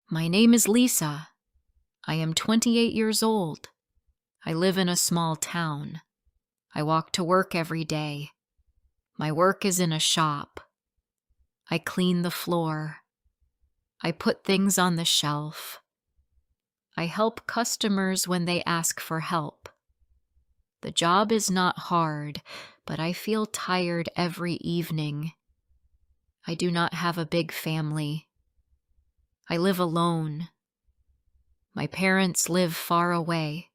My name is Lisa. I am 28 years old. I live in a small town. I walk to work every day. My work is in a shop. I clean the floor. I put things on the shelf. I help customers when they ask for help. The job is not hard, but I feel tired every evening. I do not have a big family. I live alone. My parents live far away.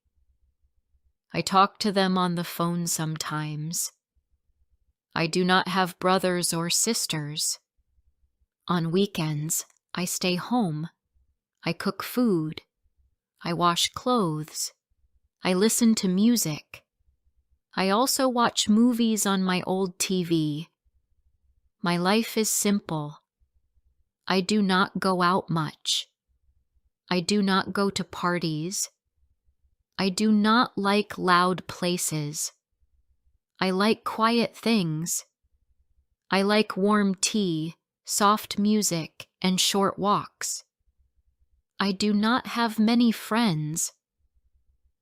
I talk to them on the phone sometimes. I do not have brothers or sisters. On weekends, I stay home. I cook food. I wash clothes. I listen to music. I also watch movies on my old TV. My life is simple. I do not go out much. I do not go to parties. I do not like loud places. I like quiet things. I like warm tea, soft music, and short walks. I do not have many friends,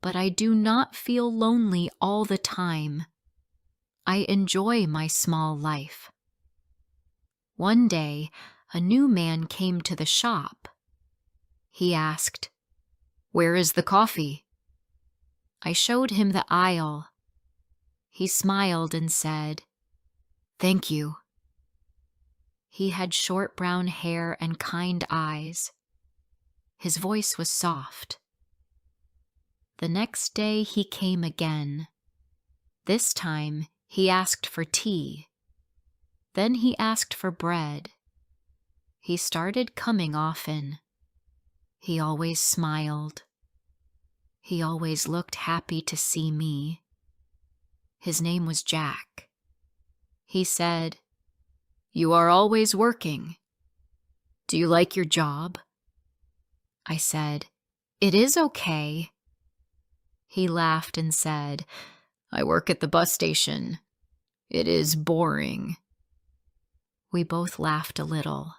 but I do not feel lonely all the time. I enjoy my small life. One day, a new man came to the shop. He asked, "Where is the coffee?" I showed him the aisle. He smiled and said, "Thank you." He had short brown hair and kind eyes. His voice was soft. The next day he came again. This time he asked for tea. Then he asked for bread. He started coming often. He always smiled. He always looked happy to see me. His name was Jack. He said, "You are always working. Do you like your job?" I said, "It is okay." He laughed and said, "I work at the bus station. It is boring." We both laughed a little.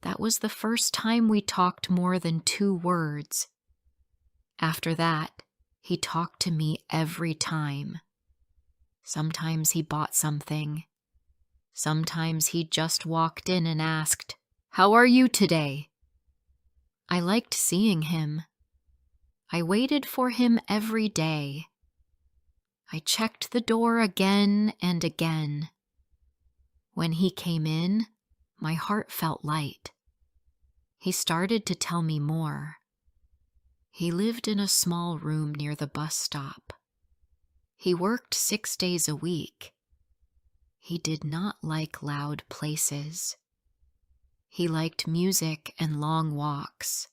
That was the first time we talked more than 2 words. After that, he talked to me every time. Sometimes he bought something. Sometimes he just walked in and asked, "How are you today?" I liked seeing him. I waited for him every day. I checked the door again and again. When he came in, my heart felt light. He started to tell me more. He lived in a small room near the bus stop. He worked 6 days a week. He did not like loud places. He liked music and long walks.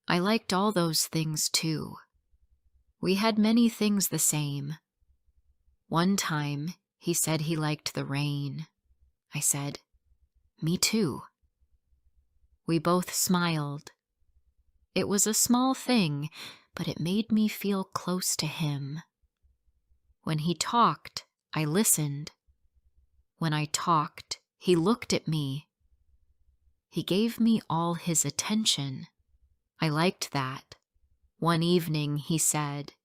I liked all those things too. We had many things the same. One time, he said he liked the rain. I said, "Me too." We both smiled. It was a small thing, but it made me feel close to him. When he talked, I listened. When I talked, he looked at me. He gave me all his attention. I liked that. One evening, he said,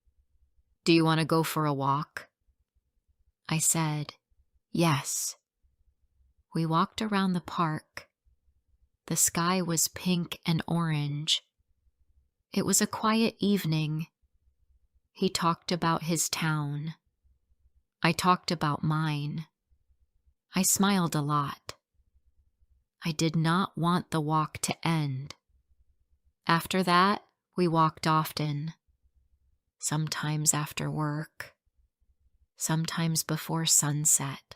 "Do you want to go for a walk?" I said, "Yes." We walked around the park. The sky was pink and orange. It was a quiet evening. He talked about his town. I talked about mine. I smiled a lot. I did not want the walk to end. After that, we walked often. Sometimes after work. Sometimes before sunset.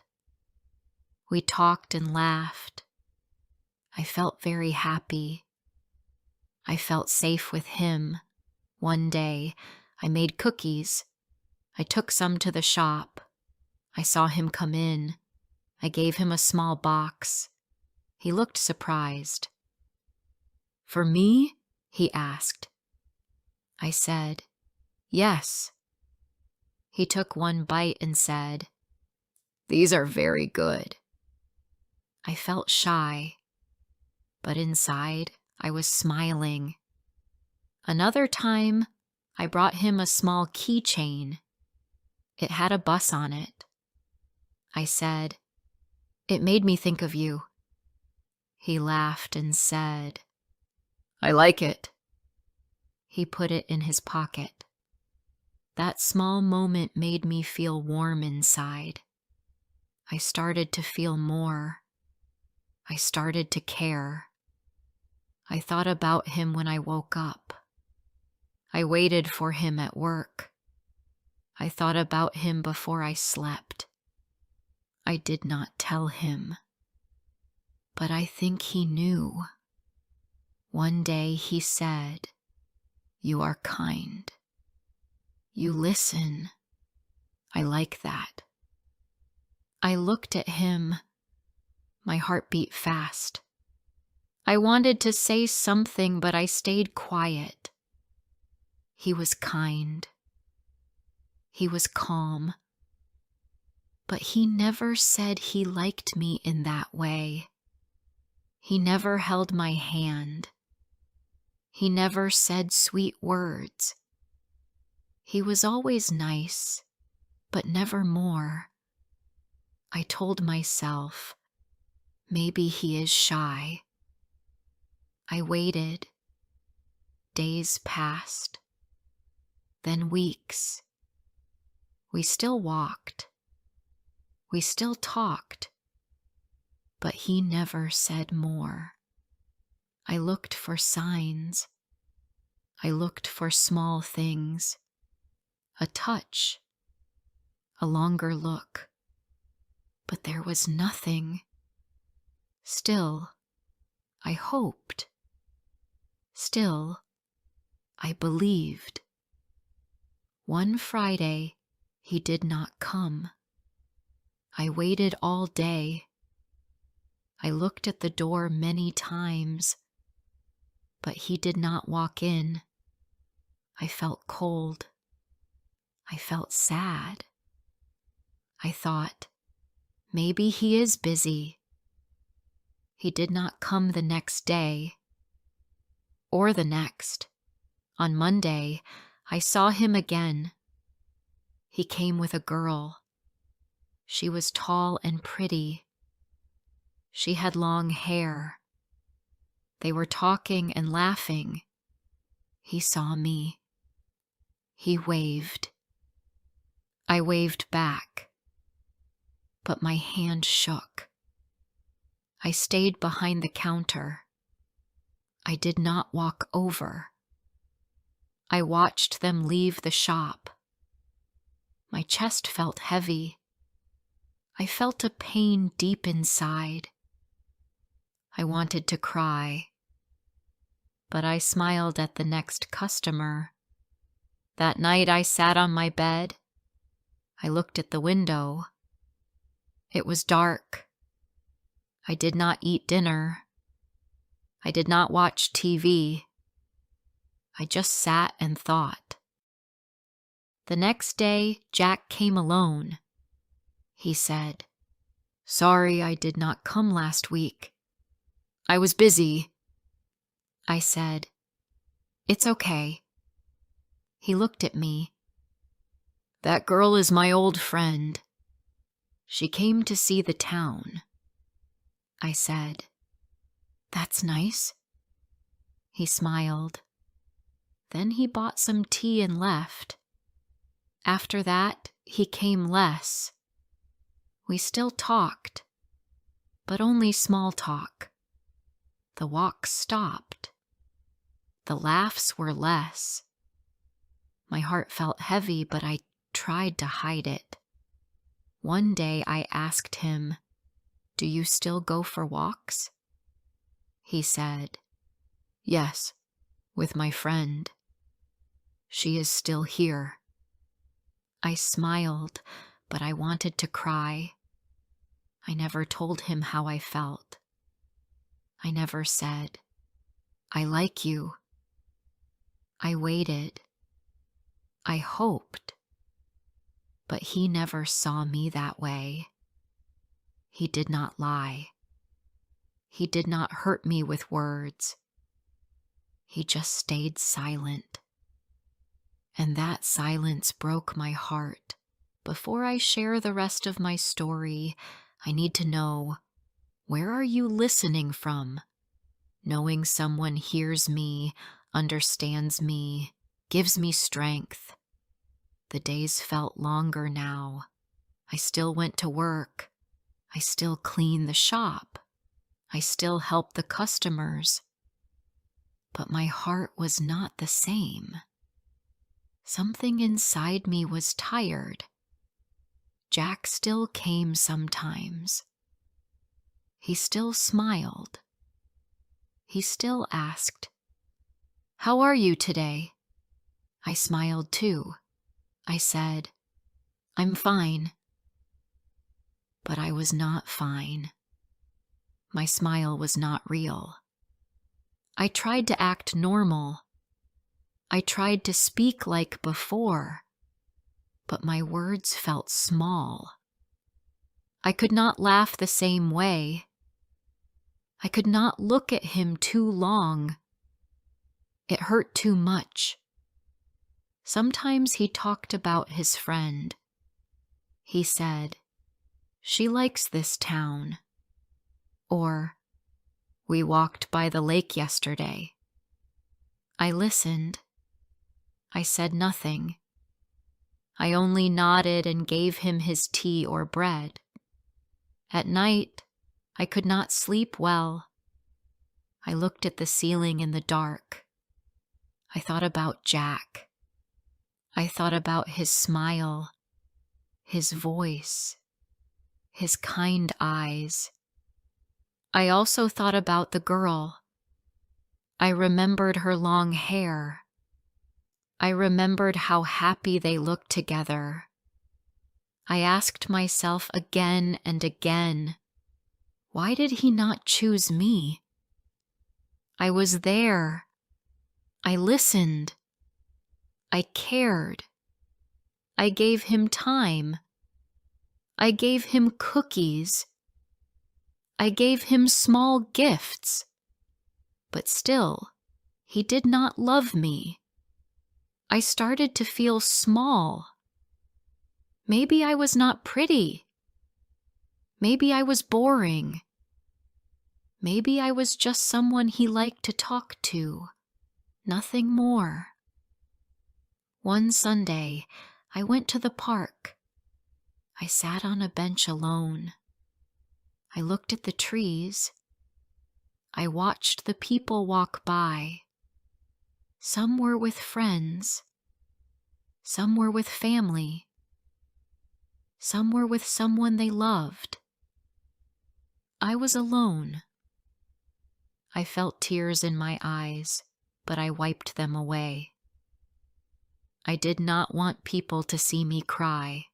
We talked and laughed. I felt very happy. I felt safe with him. One day, I made cookies. I took some to the shop. I saw him come in. I gave him a small box. He looked surprised. "For me?" he asked. I said, "Yes." He took one bite and said, "These are very good." I felt shy, but inside I was smiling. Another time, I brought him a small keychain. It had a bus on it. I said, "It made me think of you." He laughed and said, "I like it." He put it in his pocket. That small moment made me feel warm inside. I started to feel more. I started to care. I thought about him when I woke up. I waited for him at work. I thought about him before I slept. I did not tell him, but I think he knew. One day he said, "You are kind. You listen. I like that." I looked at him. My heart beat fast. I wanted to say something, but I stayed quiet. He was kind. He was calm. But he never said he liked me in that way. He never held my hand. He never said sweet words. He was always nice, but never more. I told myself, maybe he is shy. I waited. Days passed. Then weeks. We still walked. We still talked. But he never said more. I looked for signs. I looked for small things. A touch. A longer look. But there was nothing. Still, I hoped. Still, I believed. One Friday, he did not come. I waited all day. I looked at the door many times, but he did not walk in. I felt cold. I felt sad. I thought, maybe he is busy. He did not come the next day, or the next. On Monday, I saw him again. He came with a girl. She was tall and pretty. She had long hair. They were talking and laughing. He saw me. He waved. I waved back, but my hand shook. I stayed behind the counter. I did not walk over. I watched them leave the shop. My chest felt heavy. I felt a pain deep inside. I wanted to cry, but I smiled at the next customer. That night I sat on my bed. I looked at the window. It was dark. I did not eat dinner. I did not watch TV. I just sat and thought. The next day, Jack came alone. He said, "Sorry I did not come last week. I was busy." I said, "It's okay." He looked at me. "That girl is my old friend. She came to see the town." I said, "That's nice." He smiled. Then he bought some tea and left. After that, he came less. We still talked, but only small talk. The walks stopped. The laughs were less. My heart felt heavy, but I tried to hide it. One day I asked him, "Do you still go for walks?" He said, "Yes, with my friend. She is still here." I smiled, but I wanted to cry. I never told him how I felt. I never said, "I like you." I waited. I hoped. But he never saw me that way. He did not lie. He did not hurt me with words. He just stayed silent. And that silence broke my heart. Before I share the rest of my story, I need to know, where are you listening from? Knowing someone hears me, understands me, gives me strength. The days felt longer now. I still went to work. I still cleaned the shop. I still helped the customers. But my heart was not the same. Something inside me was tired. Jack still came sometimes. He still smiled. He still asked, "How are you today?" I smiled too. I said, "I'm fine." But I was not fine. My smile was not real. I tried to act normal. I tried to speak like before, but my words felt small. I could not laugh the same way. I could not look at him too long. It hurt too much. Sometimes he talked about his friend. He said, "She likes this town." Or, "We walked by the lake yesterday." I listened. I said nothing. I only nodded and gave him his tea or bread. At night, I could not sleep well. I looked at the ceiling in the dark. I thought about Jack. I thought about his smile, his voice, his kind eyes. I also thought about the girl. I remembered her long hair. I remembered how happy they looked together. I asked myself again and again, why did he not choose me? I was there. I listened. I cared. I gave him time. I gave him cookies. I gave him small gifts. But still, he did not love me. I started to feel small. Maybe I was not pretty. Maybe I was boring. Maybe I was just someone he liked to talk to. Nothing more. One Sunday, I went to the park. I sat on a bench alone. I looked at the trees. I watched the people walk by. Some were with friends. Some were with family. Some were with someone they loved. I was alone. I felt tears in my eyes, but I wiped them away. I did not want people to see me cry.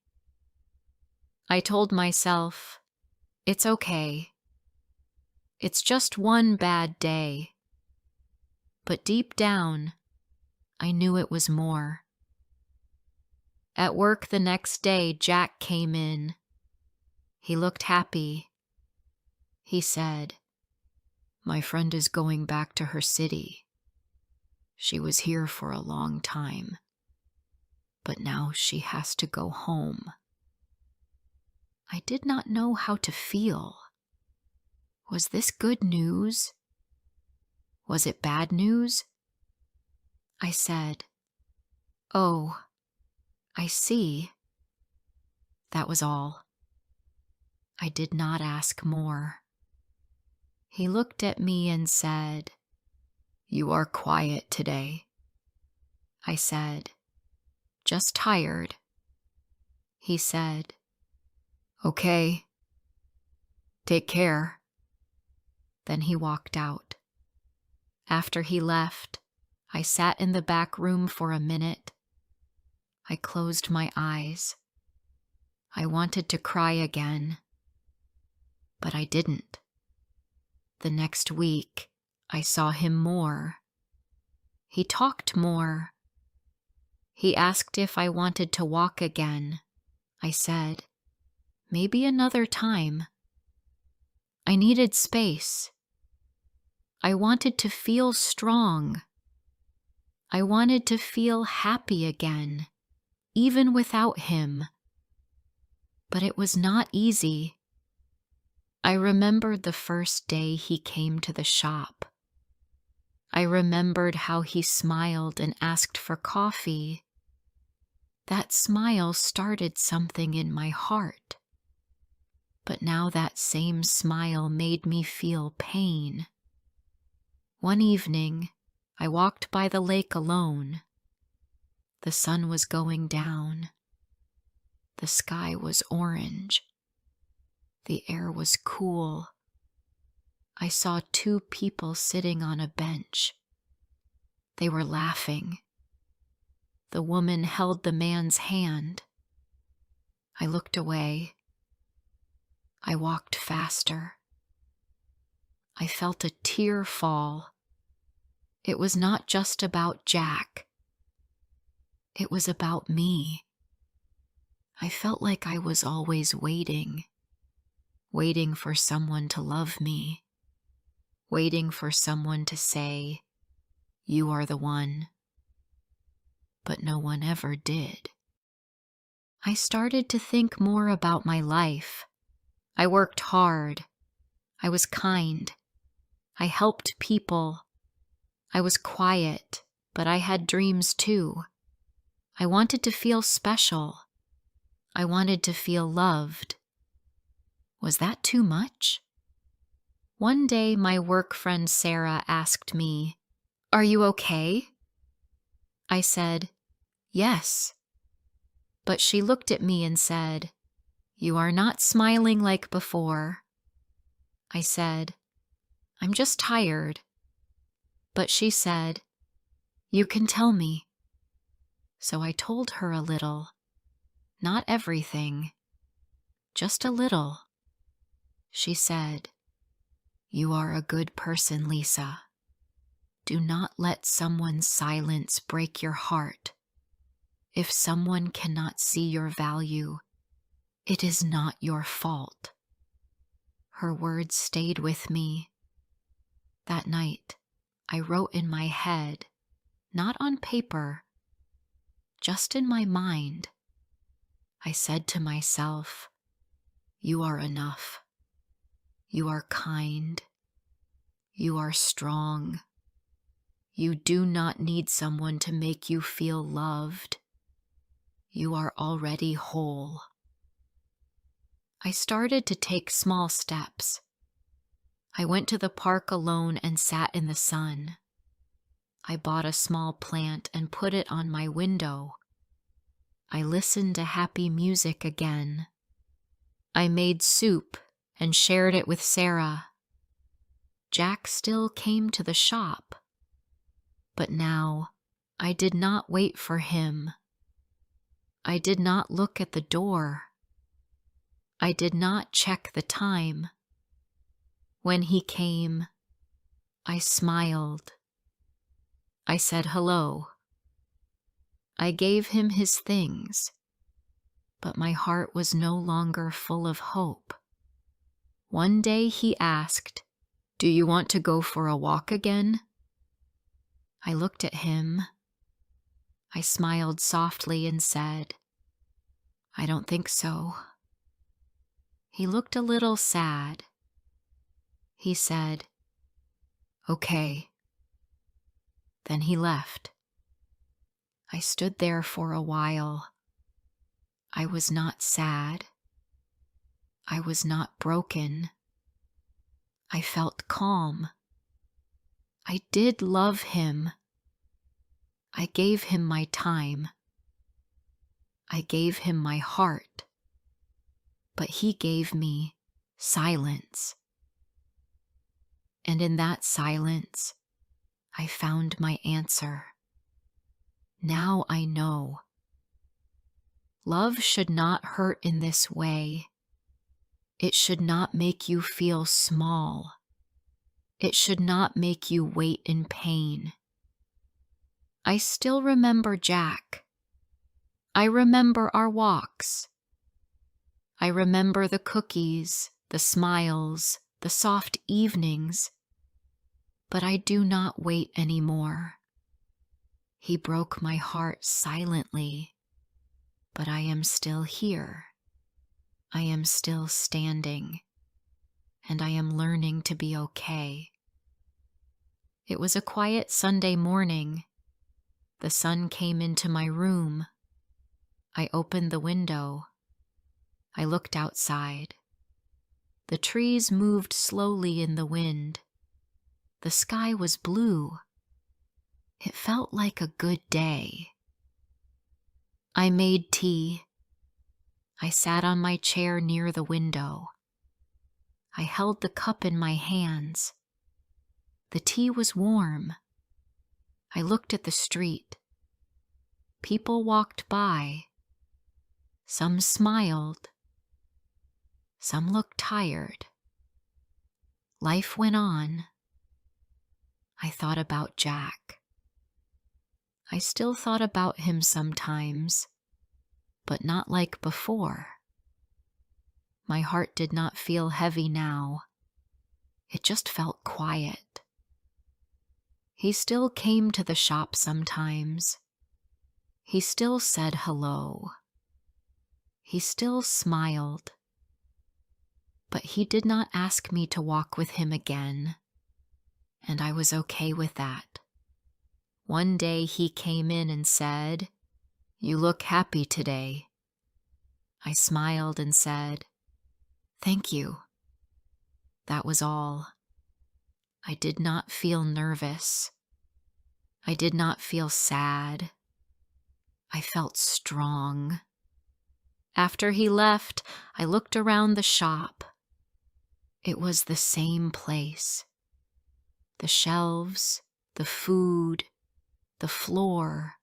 I told myself, it's okay. It's just one bad day. But deep down, I knew it was more. At work the next day, Jack came in. He looked happy. He said, "My friend is going back to her city. She was here for a long time, but now she has to go home." I did not know how to feel. Was this good news? Was it bad news? I said, "Oh, I see." That was all. I did not ask more. He looked at me and said, "You are quiet today." I said, "Just tired." He said, "Okay. Take care." Then he walked out. After he left, I sat in the back room for a minute. I closed my eyes. I wanted to cry again, but I didn't. The next week, I saw him more. He talked more. He asked if I wanted to walk again. I said, "Maybe another time." I needed space. I wanted to feel strong, I wanted to feel happy again, even without him. But it was not easy. I remembered the first day he came to the shop. I remembered how he smiled and asked for coffee. That smile started something in my heart. But now that same smile made me feel pain. One evening, I walked by the lake alone. The sun was going down. The sky was orange. The air was cool. I saw two people sitting on a bench. They were laughing. The woman held the man's hand. I looked away. I walked faster. I felt a tear fall. It was not just about Jack. It was about me. I felt like I was always waiting for someone to love me, waiting for someone to say, "You are the one." But no one ever did. I started to think more about my life. I worked hard. I was kind. I helped people. I was quiet, but I had dreams too. I wanted to feel special. I wanted to feel loved. Was that too much? One day, my work friend Sarah asked me, "Are you okay?" I said, "Yes." But she looked at me and said, "You are not smiling like before." I said, "I'm just tired." But she said, "You can tell me." So I told her a little. Not everything, just a little. She said, "You are a good person, Lisa. Do not let someone's silence break your heart. If someone cannot see your value, it is not your fault." Her words stayed with me. That night, I wrote in my head, not on paper, just in my mind. I said to myself, "You are enough. You are kind. You are strong. You do not need someone to make you feel loved. You are already whole." I started to take small steps. I went to the park alone and sat in the sun. I bought a small plant and put it on my window. I listened to happy music again. I made soup and shared it with Sarah. Jack still came to the shop, but now I did not wait for him. I did not look at the door. I did not check the time. When he came, I smiled. I said hello. I gave him his things, but my heart was no longer full of hope. One day he asked, "Do you want to go for a walk again?" I looked at him. I smiled softly and said, "I don't think so." He looked a little sad. He said, "Okay." Then he left. I stood there for a while. I was not sad. I was not broken. I felt calm. I did love him. I gave him my time. I gave him my heart. But he gave me silence. And in that silence, I found my answer. Now I know. Love should not hurt in this way. It should not make you feel small. It should not make you wait in pain. I still remember Jack. I remember our walks. I remember the cookies, the smiles, the soft evenings. But I do not wait anymore. He broke my heart silently, but I am still here. I am still standing, and I am learning to be okay. It was a quiet Sunday morning. The sun came into my room. I opened the window. I looked outside. The trees moved slowly in the wind. The sky was blue. It felt like a good day. I made tea. I sat on my chair near the window. I held the cup in my hands. The tea was warm. I looked at the street. People walked by. Some smiled. Some looked tired. Life went on. I thought about Jack. I still thought about him sometimes, but not like before. My heart did not feel heavy now. It just felt quiet. He still came to the shop sometimes. He still said hello. He still smiled. But he did not ask me to walk with him again, and I was okay with that. One day he came in and said, "You look happy today." I smiled and said, "Thank you." That was all. I did not feel nervous. I did not feel sad. I felt strong. After he left, I looked around the shop. It was the same place. The shelves, the food, the floor.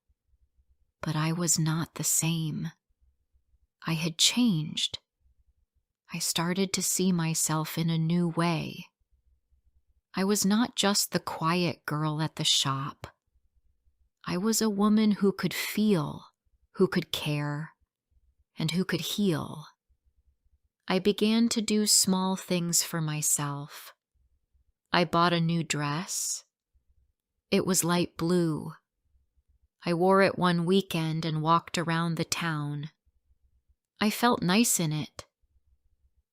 But I was not the same. I had changed. I started to see myself in a new way. I was not just the quiet girl at the shop. I was a woman who could feel, who could care, and who could heal. I began to do small things for myself. I bought a new dress. It was light blue. I wore it one weekend and walked around the town. I felt nice in it.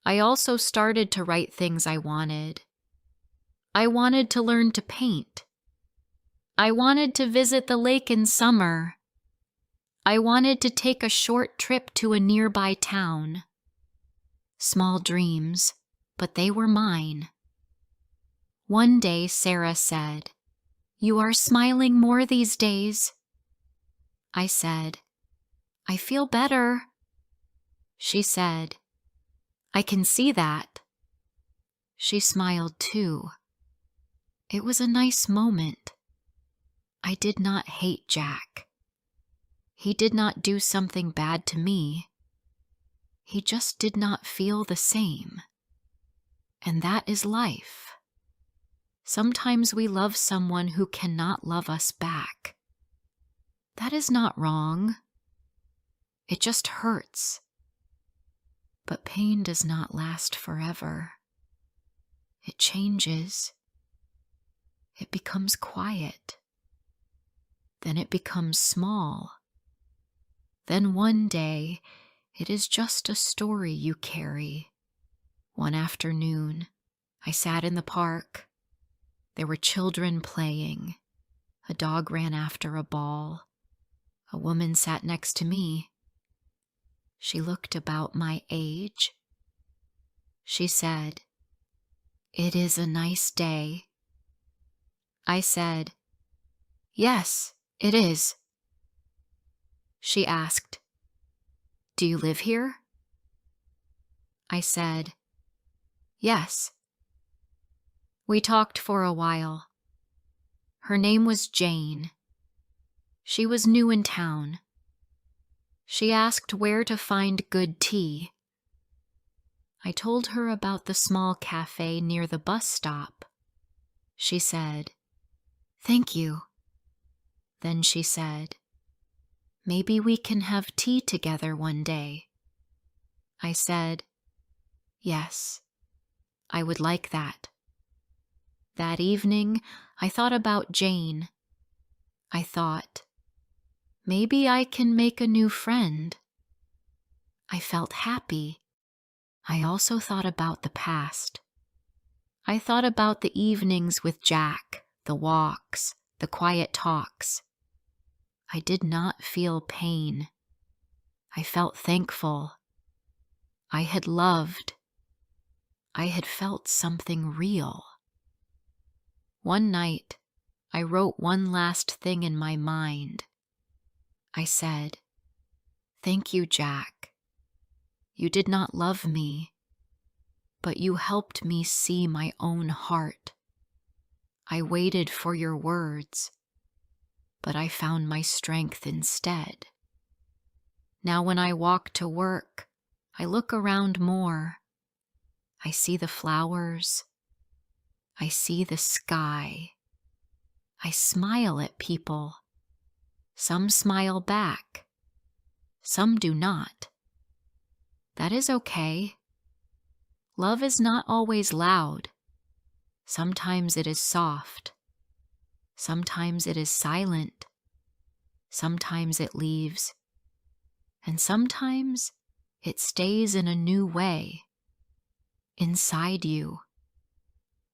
I also started to write things I wanted. I wanted to learn to paint. I wanted to visit the lake in summer. I wanted to take a short trip to a nearby town. Small dreams, but they were mine. One day Sarah said, "You are smiling more these days." I said, "I feel better." She said, "I can see that." She smiled too. It was a nice moment. I did not hate Jack. He did not do something bad to me. He just did not feel the same. And that is life. Sometimes we love someone who cannot love us back. That is not wrong. It just hurts. But pain does not last forever. It changes. It becomes quiet. Then it becomes small. Then one day, it is just a story you carry. One afternoon, I sat in the park. There were children playing. A dog ran after a ball. A woman sat next to me. She looked about my age. She said, "It is a nice day." I said, "Yes, it is." She asked, "Do you live here?" I said, "Yes." We talked for a while. Her name was Jane. She was new in town. She asked where to find good tea. I told her about the small cafe near the bus stop. She said, "Thank you." Then she said, "Maybe we can have tea together one day." I said, "Yes, I would like that." That evening, I thought about Jane. I thought, Maybe I can make a new friend. I felt happy. I also thought about the past. I thought about the evenings with Jack, the walks, the quiet talks. I did not feel pain. I felt thankful. I had loved. I had felt something real. One night, I wrote one last thing in my mind. I said, "Thank you, Jack. You did not love me, but you helped me see my own heart. I waited for your words, but I found my strength instead. Now when I walk to work, I look around more. I see the flowers. I see the sky. I smile at people. Some smile back. Some do not. That is okay. Love is not always loud. Sometimes it is soft. Sometimes it is silent. Sometimes it leaves. And sometimes it stays in a new way, inside you.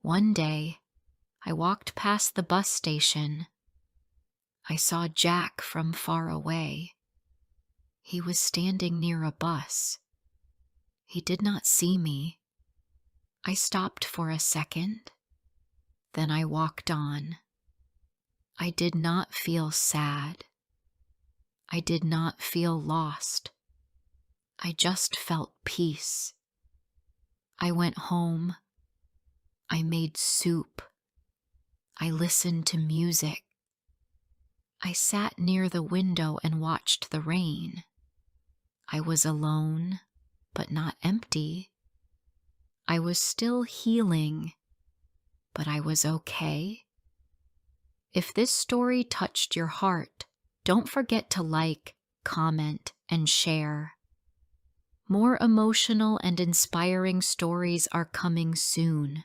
One day, I walked past the bus station. I saw Jack from far away. He was standing near a bus. He did not see me. I stopped for a second. Then I walked on. I did not feel sad. I did not feel lost. I just felt peace. I went home. I made soup. I listened to music. I sat near the window and watched the rain. I was alone, but not empty. I was still healing, but I was okay. If this story touched your heart, don't forget to like, comment, and share. More emotional and inspiring stories are coming soon.